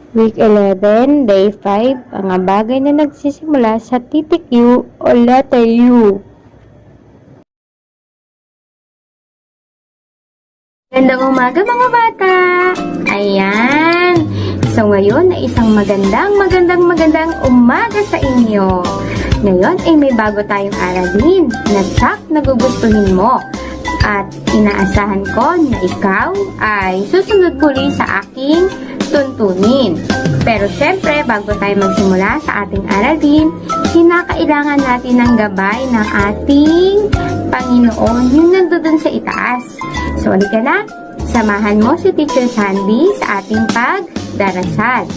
Week 11, Day 5, mga bagay na nagsisimula sa titik U o letter U. Magandang umaga mga bata! Ayan! So ngayon ay isang magandang umaga sa inyo. Ngayon ay may bago tayong aralin na tsak na gugustuhin mo. At inaasahan ko na ikaw ay susunod muli sa aking tuntunin. Pero syempre, bago tayo magsimula sa ating aralin, kinakailangan natin ng gabay ng ating Panginoon, yung nandoon sa itaas. So, halika na, samahan mo si Teacher Sandy sa ating pagdarasal.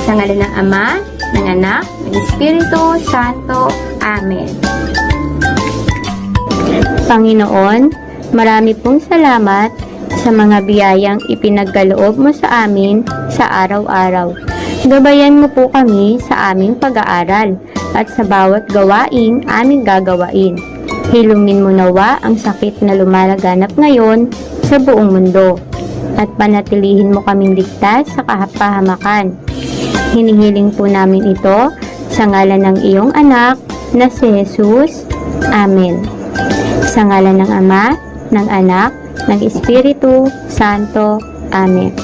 Sa ngalan ng Ama, ng Anak, ng Espiritu Santo. Amen. Panginoon, marami pong salamat sa mga biyayang ipinagkaloob mo sa amin sa araw-araw. Gabayan mo po kami sa aming pag-aaral at sa bawat gawaing aming gagawain. Hilungin mo nawa ang sakit na lumalaganap ngayon sa buong mundo at panatilihin mo kaming ligtas sa kapahamakan. Hinihiling po namin ito sa ngalan ng iyong anak na si Jesus. Amen. Sa ngalan ng Ama, ng Anak, ng Espiritu Santo. Amen.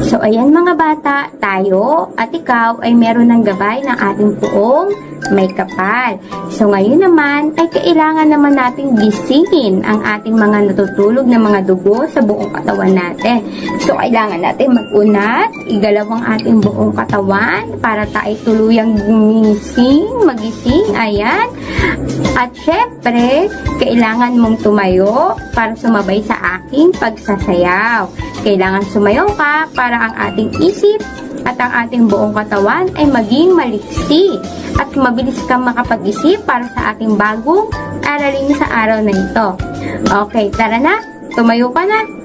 So, ayan mga bata, tayo at ikaw ay meron ng gabay ng ating puong may kapal. So, ngayon naman ay kailangan naman nating gisingin ang ating mga natutulog na mga dugo sa buong katawan natin. So, kailangan natin mag-unat, igalaw ang ating buong katawan para tayo tuluyang magising. Ayan. At syempre, kailangan mong tumayo para sumabay sa aking pagsasayaw. Kailangan sumayaw ka para ang ating isip at ang ating buong katawan ay maging maliksi at mabilis kang makapag-isip para sa ating bagong aralin sa araw na ito. Okay, tara na. Tumayo ka na.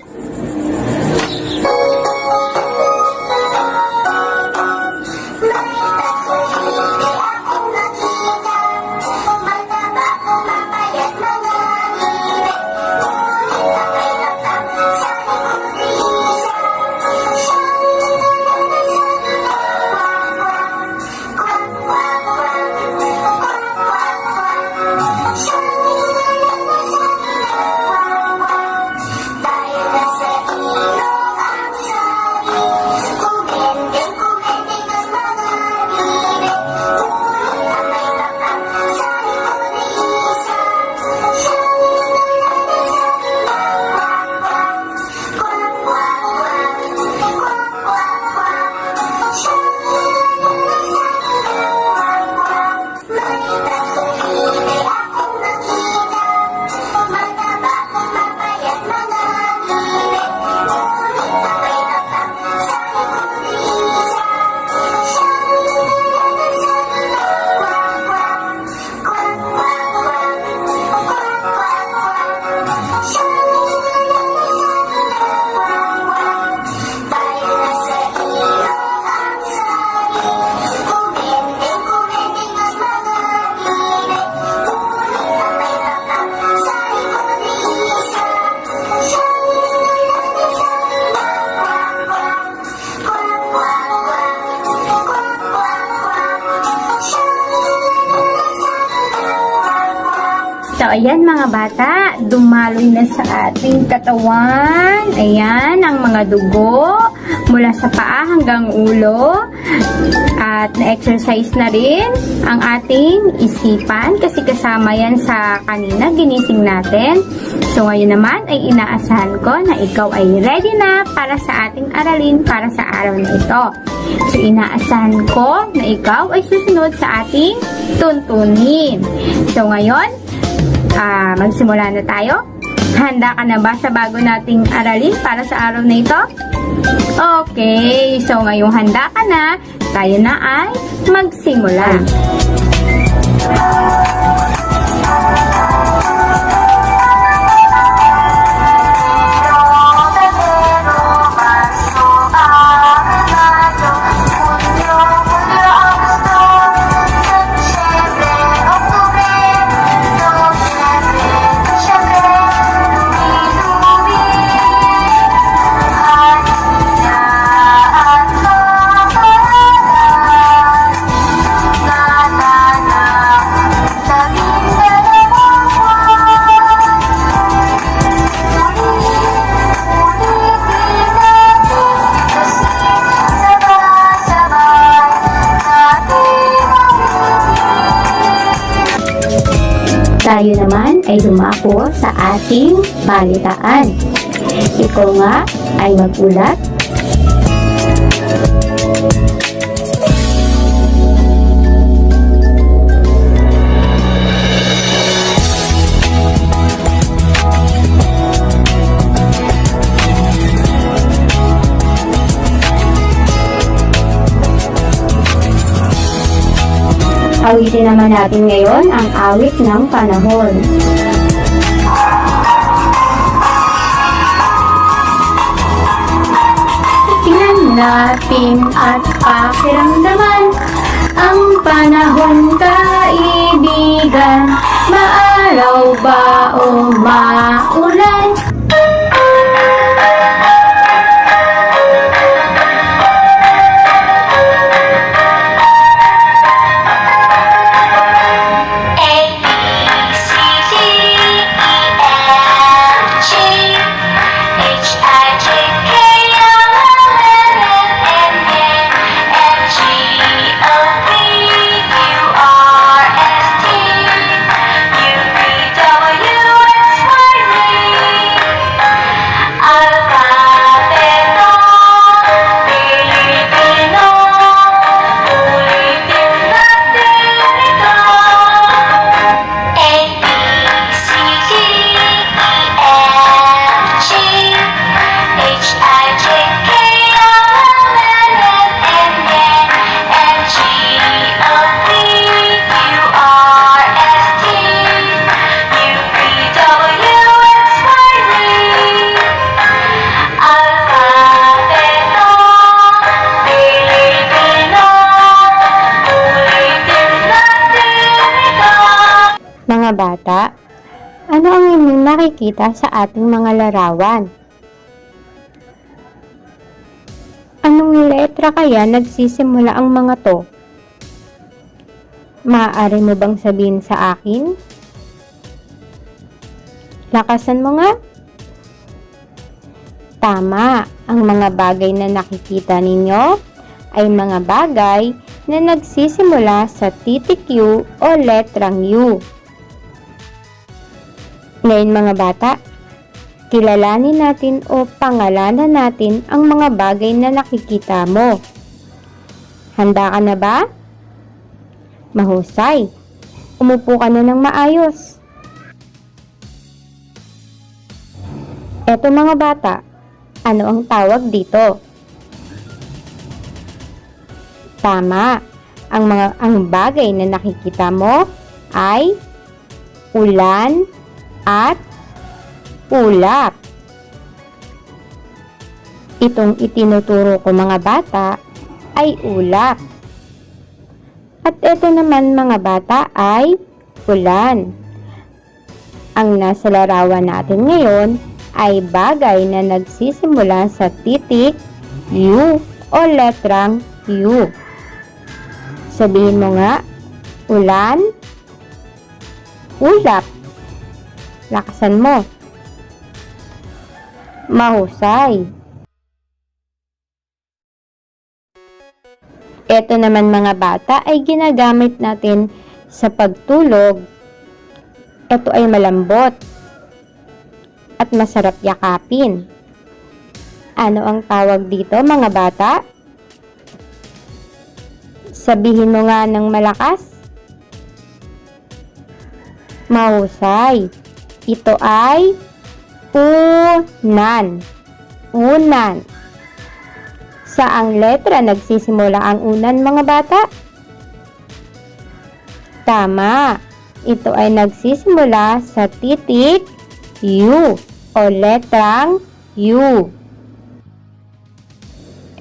So, ayan mga bata, dumaloy na sa ating katawan. Ayan, ang mga dugo mula sa paa hanggang ulo. At na-exercise na rin ang ating isipan kasi kasama yan sa kanina ginising natin. So, ngayon naman ay inaasahan ko na ikaw ay ready na para sa ating aralin para sa araw na ito. So, inaasahan ko na ikaw ay susunod sa ating tuntunin. So, ngayon, magsimula na tayo. Handa ka na ba sa bago nating aralin para sa araw na ito? Okay, so ngayong handa ka na, tayo na ay magsimula. tayo naman ay dumako sa ating balitaan. Ikaw nga ay magulat. Awitin naman natin ngayon ang awit ng panahon. Tingnan natin at pakiramdaman ang panahon, kaibigan. Maaraw ba o maulan? Mga bata, ano ang inyong nakikita sa ating mga larawan? Anong letra kaya nagsisimula ang mga to? Maaari mo bang sabihin sa akin? Lakasan mo nga. Tama, ang mga bagay na nakikita ninyo ay mga bagay na nagsisimula sa titik U o letrang U. Ngayon mga bata, kilalanin natin o pangalanan natin ang mga bagay na nakikita mo. Handa ka na ba? Mahusay. Umupo ka na ng maayos. Eto mga bata, ano ang tawag dito? Tama, ang bagay na nakikita mo ay ulan at ulap. Itong itinuturo ko mga bata ay ulap. At ito naman mga bata ay ulan. Ang nasa larawan natin ngayon ay bagay na nagsisimula sa titik U o letrang U. Sabihin mo nga, ulan, ulap. Lakasan mo. Mahusay. Ito naman mga bata ay ginagamit natin sa pagtulog. Ito ay malambot at masarap yakapin. Ano ang tawag dito mga bata? Sabihin mo nga ng malakas. Mahusay. Ito ay unan. Unan. Saang letra nagsisimula ang unan mga bata? Tama. Ito ay nagsisimula sa titik U o letrang U.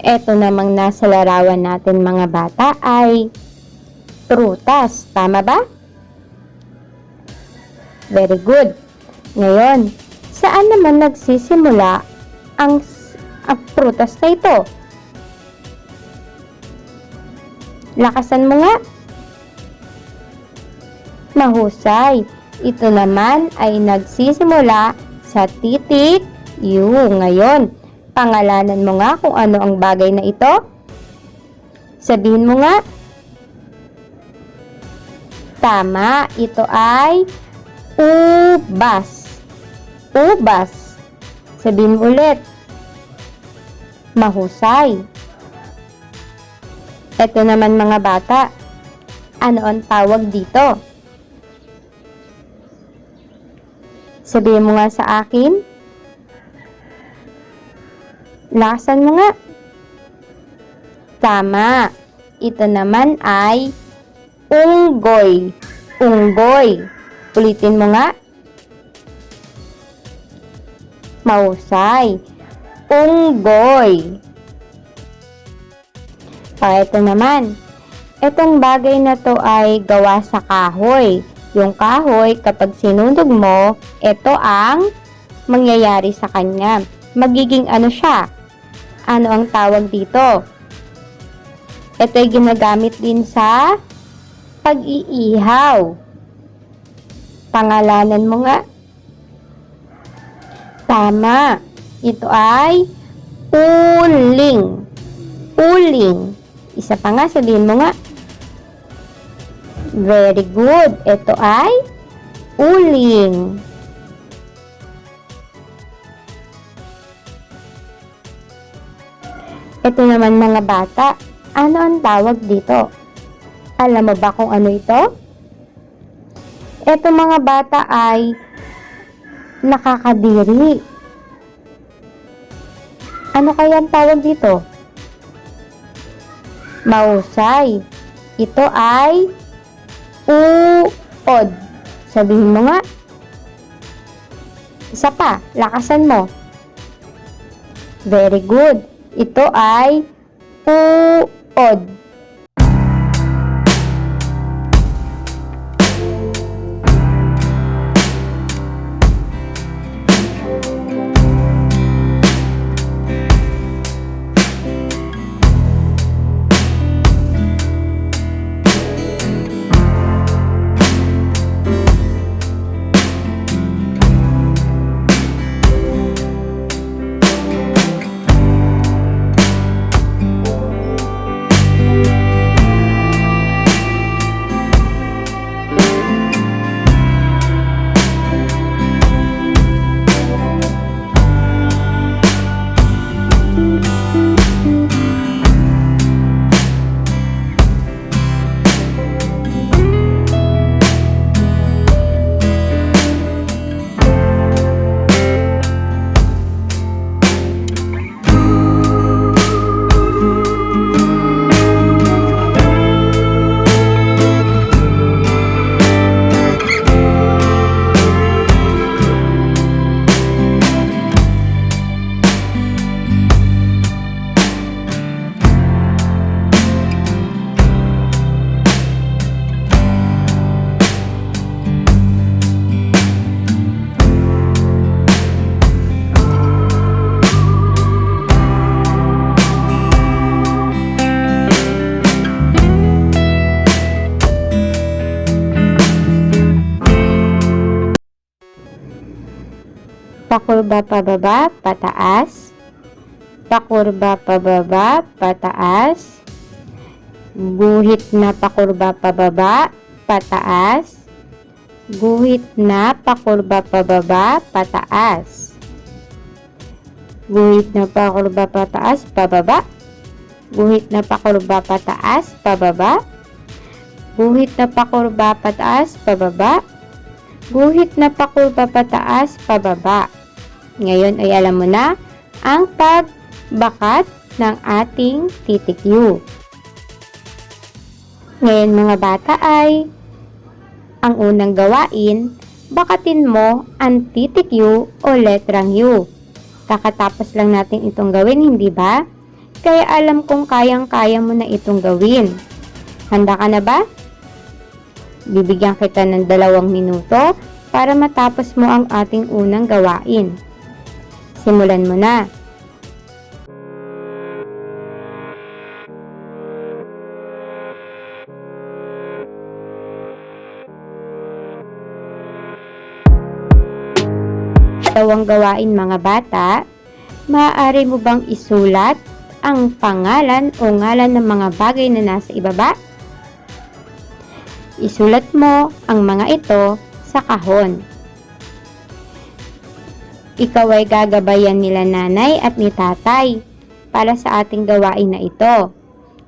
Ito namang nasa larawan natin mga bata ay prutas. Tama ba? Very good. Ngayon, saan naman nagsisimula ang prutas na ito? Lakasan mo nga. Mahusay. Ito naman ay nagsisimula sa titik U. Ngayon, pangalanan mo nga kung ano ang bagay na ito. Sabihin mo nga. Tama, ito ay Ubas. Ubas. Sabihin mo ulit. Mahusay. Ito naman mga bata. Ano ang tawag dito? Sabihin mo nga sa akin. Lakasan mo nga. Tama. Ito naman ay unggoy. Unggoy. Ulitin mo nga. Mahusay. Unggoy. Ito naman. Itong bagay na to ay gawa sa kahoy. Yung kahoy, kapag sinunog mo, ito ang mangyayari sa kanya. Magiging ano siya? Ano ang tawag dito? Ito ay ginagamit din sa pag-iihaw. Pangalanan mo nga. Tama. Ito ay uling. Uling. Isa pa nga, sabihin mo nga. Very good. Ito ay uling. Ito naman mga bata. Ano ang tawag dito? Alam mo ba kung ano ito? Ito mga bata ay nakakadiri. Ano kaya ang tawag dito? Mahusay. Ito ay uod. Sabihin mo nga. Isa pa, lakasan mo. Very good. Ito ay uod. Pakurba pababa, pataas. Pakurba pababa, pataas. Guhit na pakurba pababa, pataas. Guhit na pakurba pababa, pataas. Guhit na pakurba pataas, pababa. Guhit na pakurba pataas, pababa. Guhit na pakurba pataas, pababa. Guhit na pakurba pataas, pababa. Ngayon ay alam mo na ang pagbakat ng ating titik U. Ngayon mga bata ay ang unang gawain, bakatin mo ang titik U o letrang U. Kakatapos lang natin itong gawin, hindi ba? Kaya alam kong kayang-kaya mo na itong gawin. Handa ka na ba? Bibigyan kita ng 2 minuto para matapos mo ang ating unang gawain. Simulan mo na. Dalawang gawain mga bata, maaari mo bang isulat ang pangalan o ngalan ng mga bagay na nasa ibaba? Isulat mo ang mga ito sa kahon. Ikaw ay gagabayan nila nanay at ni tatay para sa ating gawain na ito.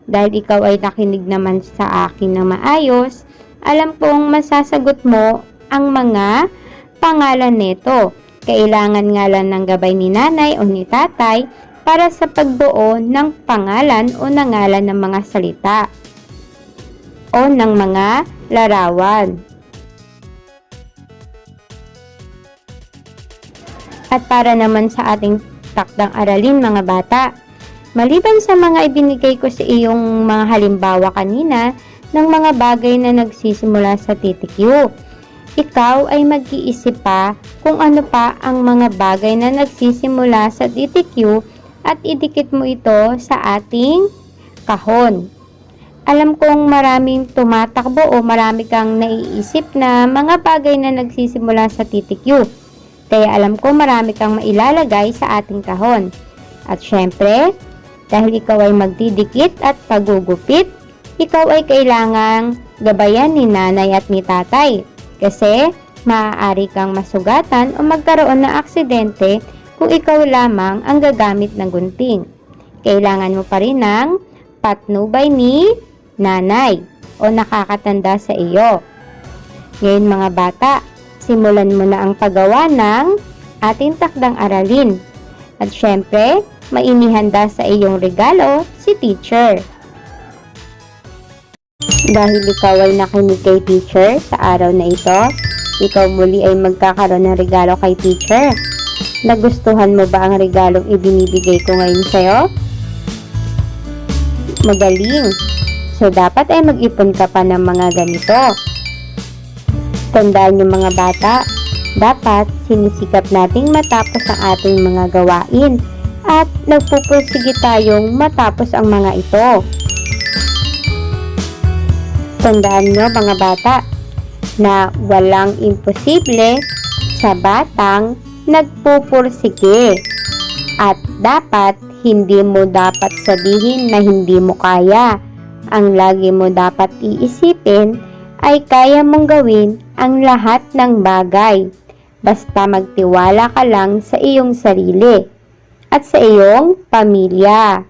Dahil ikaw ay nakinig naman sa akin na maayos, alam kong masasagot mo ang mga pangalan nito. Kailangan nga lang ng gabay ni nanay o ni tatay para sa pagbuo ng pangalan o nangalan ng mga salita o ng mga larawan. At para naman sa ating takdang aralin mga bata, maliban sa mga ibinigay ko sa iyong mga halimbawa kanina ng mga bagay na nagsisimula sa titik U, ikaw ay mag-iisip pa kung ano pa ang mga bagay na nagsisimula sa titik U at idikit mo ito sa ating kahon. Alam kong maraming tumatakbo o marami kang naiisip na mga bagay na nagsisimula sa titik U. Kaya alam ko marami kang mailalagay sa ating kahon. At syempre, dahil ikaw ay magdidikit at pagugupit, ikaw ay kailangang gabayan ni nanay at ni tatay. Kasi maaari kang masugatan o magkaroon ng aksidente kung ikaw lamang ang gagamit ng gunting. Kailangan mo pa rin ng patnubay ni nanay o nakakatanda sa iyo. Ngayon mga bata, simulan mo na ang paggawa ng ating takdang aralin. At syempre, may inihanda sa iyong regalo si teacher. Dahil ikaw ay nakinig kay teacher sa araw na ito, ikaw muli ay magkakaroon ng regalo kay teacher. Nagustuhan mo ba ang regalong ibinibigay ko ngayon sa'yo? Magaling! So, dapat ay mag-ipon ka pa ng mga ganito. Tandaan niyo mga bata, dapat sinisikap nating matapos ang ating mga gawain at nagpupursige tayong matapos ang mga ito. Tandaan niyo mga bata na walang imposible sa batang nagpupursige at dapat hindi mo dapat sabihin na hindi mo kaya. Ang lagi mo dapat iisipin ay kaya mong gawin ang lahat ng bagay. Basta magtiwala ka lang sa iyong sarili at sa iyong pamilya.